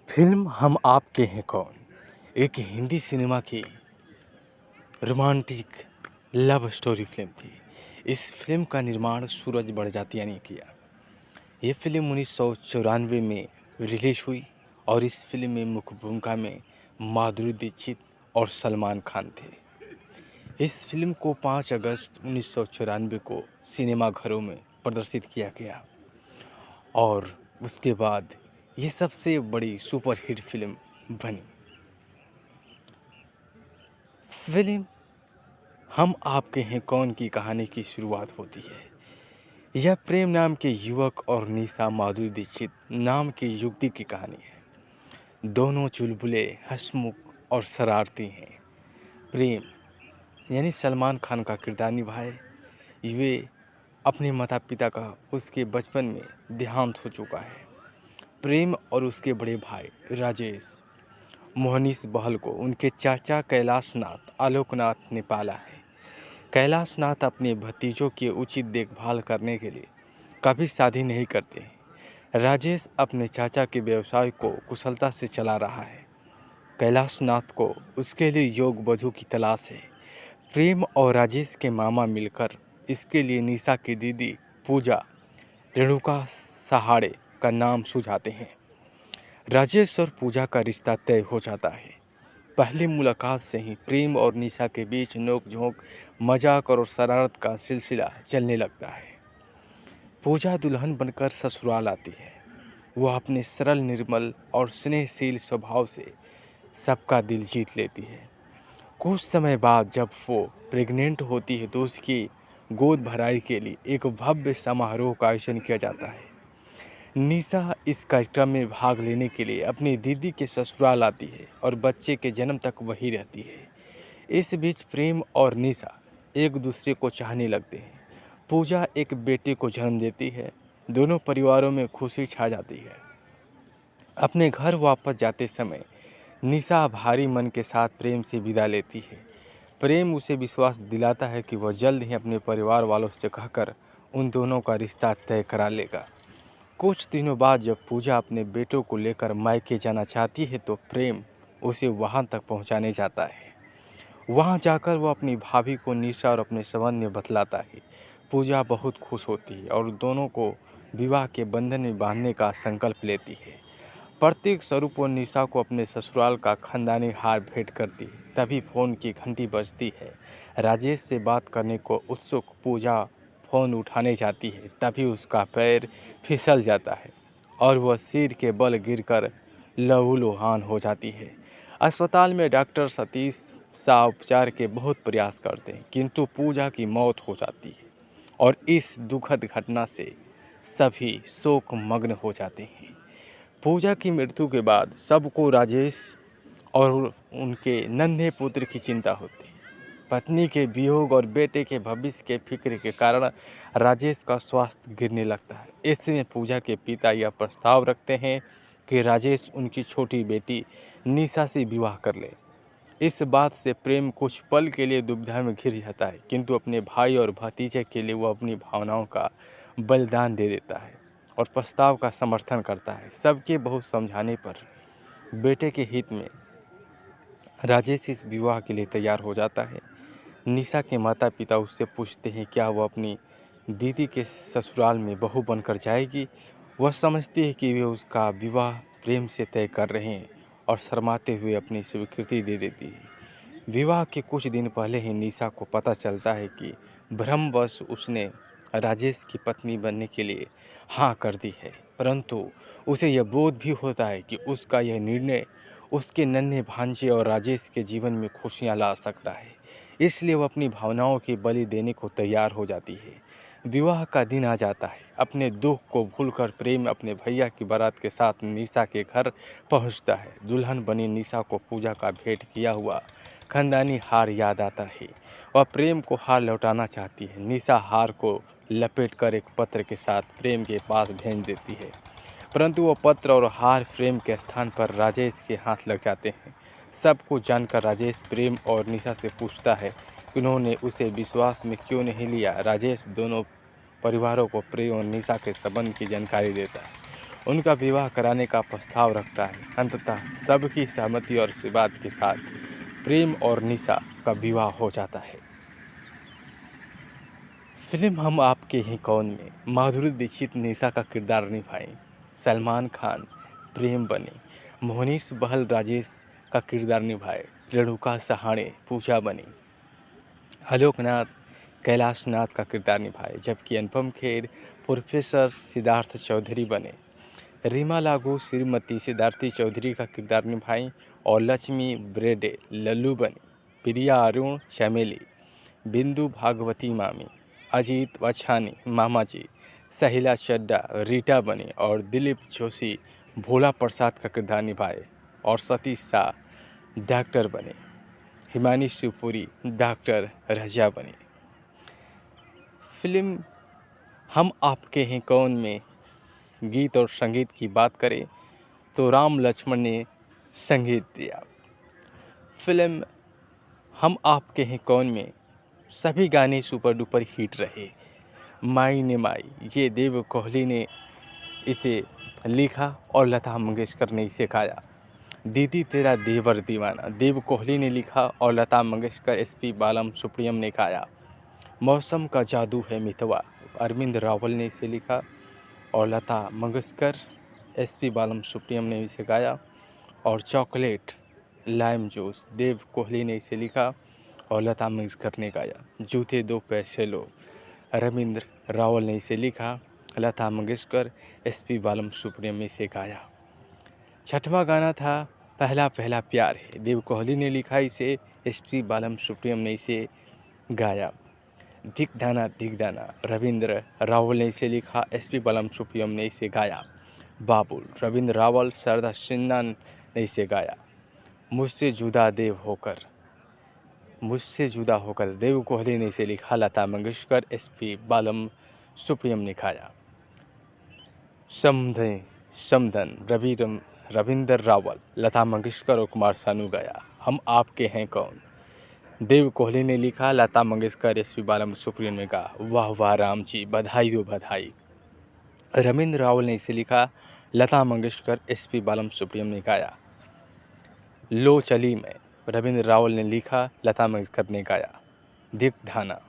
Film हम आपके हैं कौन एक हिंदी सिनेमा की रोमांटिक लव स्टोरी फिल्म थी। इस फिल्म का निर्माण सूरज बड़जात्या ने किया। ये फिल्म 1994 में रिलीज हुई और इस फिल्म में मुख्य भूमिका में माधुरी दीक्षित और सलमान खान थे। इस फिल्म को 5 अगस्त 1994 को सिनेमाघरों में प्रदर्शित किया गया और उसके बाद ये सबसे बड़ी सुपरहिट फिल्म बनी। फिल्म हम आपके हैं कौन की कहानी की शुरुआत होती है। यह प्रेम नाम के युवक और निशा माधुरी दीक्षित नाम की युवती की कहानी है। दोनों चुलबुले, हंसमुख और शरारती हैं। प्रेम यानी सलमान खान का किरदार निभाए। वे अपने माता पिता का उसके बचपन में देहांत हो चुका है। प्रेम और उसके बड़े भाई राजेश मोहनीश बहल को उनके चाचा कैलाशनाथ आलोकनाथ ने पाला है। कैलाशनाथ अपने भतीजों की उचित देखभाल करने के लिए कभी शादी नहीं करते हैं। राजेश अपने चाचा के व्यवसाय को कुशलता से चला रहा है। कैलाशनाथ को उसके लिए योग्य वधू की तलाश है। प्रेम और राजेश के मामा मिलकर इसके लिए निशा की दीदी पूजा रेणुका सहाड़े का नाम सुझाते हैं। राजेश और पूजा का रिश्ता तय हो जाता है। पहली मुलाकात से ही प्रेम और निशा के बीच नोक-झोंक, मजाक और शरारत का सिलसिला चलने लगता है। पूजा दुल्हन बनकर ससुराल आती है। वह अपने सरल, निर्मल और स्नेहशील स्वभाव से सबका दिल जीत लेती है। कुछ समय बाद जब वो प्रेग्नेंट होती है तो उसकी गोद भराई के लिए एक भव्य समारोह का आयोजन किया जाता है। निशा इस कार्यक्रम में भाग लेने के लिए अपनी दीदी के ससुराल आती है और बच्चे के जन्म तक वहीं रहती है। इस बीच प्रेम और निशा एक दूसरे को चाहने लगते हैं। पूजा एक बेटे को जन्म देती है। दोनों परिवारों में खुशी छा जाती है। अपने घर वापस जाते समय निशा भारी मन के साथ प्रेम से विदा लेती है। प्रेम उसे विश्वास दिलाता है कि वह जल्द ही अपने परिवार वालों से कहकर उन दोनों का रिश्ता तय करा लेगा। कुछ दिनों बाद जब पूजा अपने बेटों को लेकर मायके जाना चाहती है तो प्रेम उसे वहां तक पहुंचाने जाता है। वहां जाकर वह अपनी भाभी को निशा और अपने संबंध में बतलाता है। पूजा बहुत खुश होती है और दोनों को विवाह के बंधन में बांधने का संकल्प लेती है। प्रतीक स्वरूप वो निशा को अपने ससुराल का खानदानी हार भेंट करती है। तभी फोन की घंटी बजती है। राजेश से बात करने को उत्सुक पूजा फोन उठाने जाती है। तभी उसका पैर फिसल जाता है और वह सिर के बल गिरकर लहूलुहान हो जाती है। अस्पताल में डॉक्टर सतीश शाह उपचार के बहुत प्रयास करते हैं किंतु पूजा की मौत हो जाती है और इस दुखद घटना से सभी शोक मग्न हो जाते हैं। पूजा की मृत्यु के बाद सबको राजेश और उनके नन्हे पुत्र की चिंता होती है। पत्नी के वियोग और बेटे के भविष्य के फिक्र के कारण राजेश का स्वास्थ्य गिरने लगता है। इसमें पूजा के पिता यह प्रस्ताव रखते हैं कि राजेश उनकी छोटी बेटी निशा से विवाह कर ले। इस बात से प्रेम कुछ पल के लिए दुविधा में घिर जाता है किंतु अपने भाई और भतीजे के लिए वह अपनी भावनाओं का बलिदान दे देता है और प्रस्ताव का समर्थन करता है। सबके बहुत समझाने पर बेटे के हित में राजेश इस विवाह के लिए तैयार हो जाता है। निशा के माता पिता उससे पूछते हैं क्या वह अपनी दीदी के ससुराल में बहू बनकर जाएगी। वह समझती है कि वे उसका विवाह प्रेम से तय कर रहे हैं और शर्माते हुए अपनी स्वीकृति दे देती है। विवाह के कुछ दिन पहले ही निशा को पता चलता है कि भ्रमवश उसने राजेश की पत्नी बनने के लिए हाँ कर दी है, परंतु उसे यह बोध भी होता है कि उसका यह निर्णय उसके नन्हे भांजे और राजेश के जीवन में खुशियाँ ला सकता है। इसलिए वह अपनी भावनाओं की बलि देने को तैयार हो जाती है। विवाह का दिन आ जाता है। अपने दुख को भूलकर प्रेम अपने भैया की बारात के साथ निशा के घर पहुंचता है। दुल्हन बनी निशा को पूजा का भेंट किया हुआ खानदानी हार याद आता है। वह प्रेम को हार लौटाना चाहती है। निशा हार को लपेटकर एक पत्र के साथ प्रेम के पास भेज देती है, परंतु वह पत्र और हार प्रेम के स्थान पर राजेश के हाथ लग जाते हैं। सब कुछ जानकर राजेश प्रेम और निशा से पूछता है कि उन्होंने उसे विश्वास में क्यों नहीं लिया। राजेश दोनों परिवारों को प्रेम और निशा के संबंध की जानकारी देता है। उनका विवाह कराने का प्रस्ताव रखता है। अंततः सबकी सहमति और आशीर्वाद के साथ प्रेम और निशा का विवाह हो जाता है। फिल्म हम आपके हैं कौन में माधुरी दीक्षित निशा का किरदार निभाई, सलमान खान प्रेम बने, मोहनीश बहल राजेश का किरदार निभाए, रेणुका सहाणे पूजा बनी, आलोकनाथ कैलाश नाथ का किरदार निभाए, जबकि अनुपम खेर प्रोफेसर सिद्धार्थ चौधरी बने, रीमा लागू श्रीमती सिद्धार्थी चौधरी का किरदार निभाई और लक्ष्मी ब्रेडे लल्लू बनी, प्रिया अरुण चमेली, बिंदु भागवती मामी, अजीत वछानी मामा जी, सहिला चड्डा रीटा बनी और दिलीप जोशी भोला प्रसाद का किरदार निभाए और सतीश शाह डॉक्टर बने, हिमानी शिवपुरी डॉक्टर रजा बनी। फिल्म हम आपके हैं कौन में गीत और संगीत की बात करें तो राम लक्ष्मण ने संगीत दिया। फिल्म हम आपके हैं कौन में सभी गाने सुपर डुपर हिट रहे। माई ने माई ये देव कोहली ने इसे लिखा और लता मंगेशकर ने इसे गाया। दीदी तेरा देवर दीवाना देव कोहली ने लिखा और लता मंगेशकर एसपी बालम सुप्रियम ने गाया। मौसम का जादू है मितवा अरविंद रावल ने इसे लिखा और लता मंगेशकर एसपी बालम सुप्रियम ने इसे गाया। और चॉकलेट लाइम जूस देव कोहली ने इसे लिखा और लता मंगेशकर ने गाया। जूते दो पैसे लो रविंद्र रावल ने इसे लिखा, लता मंगेशकर एसपी बालम सुप्रियम ने इसे गाया। छठवां गाना था पहला पहला प्यार है, देव कोहली ने लिखा इसे, एसपी बालम सुप्रियम ने इसे गाया। दिख दाना रविंद्र रावल ने इसे लिखा, एसपी बालम सुप्रियम ने इसे गाया। बाबुल रविंद्र रावल शारदा सिन्हा ने इसे गाया। मुझसे जुदा होकर देव कोहली ने इसे लिखा, लता मंगेशकर एसपी बालम सुप्रियम ने गाया। समधन रविंद्र रावल लता मंगेशकर और कुमार सानू गाया। हम आपके हैं कौन देव कोहली ने लिखा, लता मंगेशकर एसपी बालम सुप्रियम ने गाया। वाह वाह राम जी बधाई दो बधाई रविंद्र रावल ने इसे लिखा, लता मंगेशकर एसपी बालम सुप्रियम ने गाया। लो चली मैं रविंद्र रावल ने लिखा, लता मंगेशकर ने गाया। दिख धाना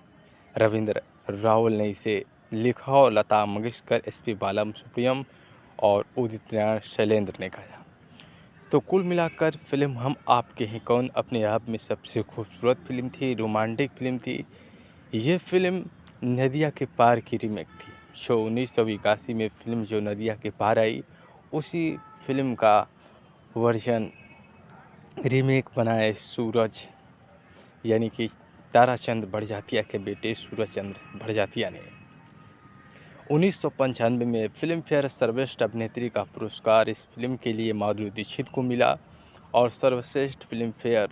रविंद्र रावल ने इसे लिखा और लता मंगेशकर एसपी बालम सुप्रियम और उदित नारायण शैलेंद्र ने गाया। तो कुल मिलाकर फिल्म हम आपके हैं कौन अपने आप में सबसे खूबसूरत फिल्म थी, रोमांटिक फिल्म थी। ये फिल्म नदिया के पार की रीमेक थी। जो 1981 में फिल्म जो नदिया के पार आई, उसी फिल्म का वर्जन रीमेक बनाए सूरज यानी कि ताराचंद बड़जात्या के बेटे सूरज चंद्र बड़जात्या ने। 1995 में फिल्म फेयर सर्वश्रेष्ठ अभिनेत्री का पुरस्कार इस फिल्म के लिए माधुरी दीक्षित को मिला और सर्वश्रेष्ठ फिल्म फेयर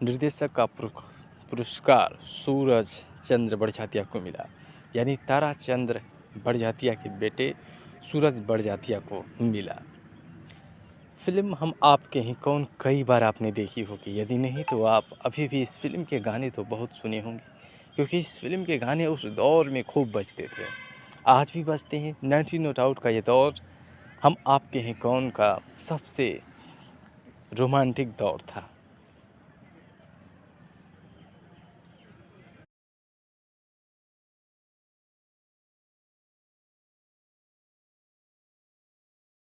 निर्देशक का पुरस्कार सूरज चंद्र बड़जात्या को मिला, यानी ताराचंद्र बड़जात्या के बेटे सूरज बड़जात्या को मिला। फिल्म हम आपके हैं कौन कई बार आपने देखी होगी, यदि नहीं तो आप अभी भी इस फिल्म के गाने तो बहुत सुने होंगे, क्योंकि इस फिल्म के गाने उस दौर में खूब बजते थे, आज भी बजते हैं। 90 नॉट आउट का ये दौर हम आपके हैं कौन का सबसे रोमांटिक दौर था।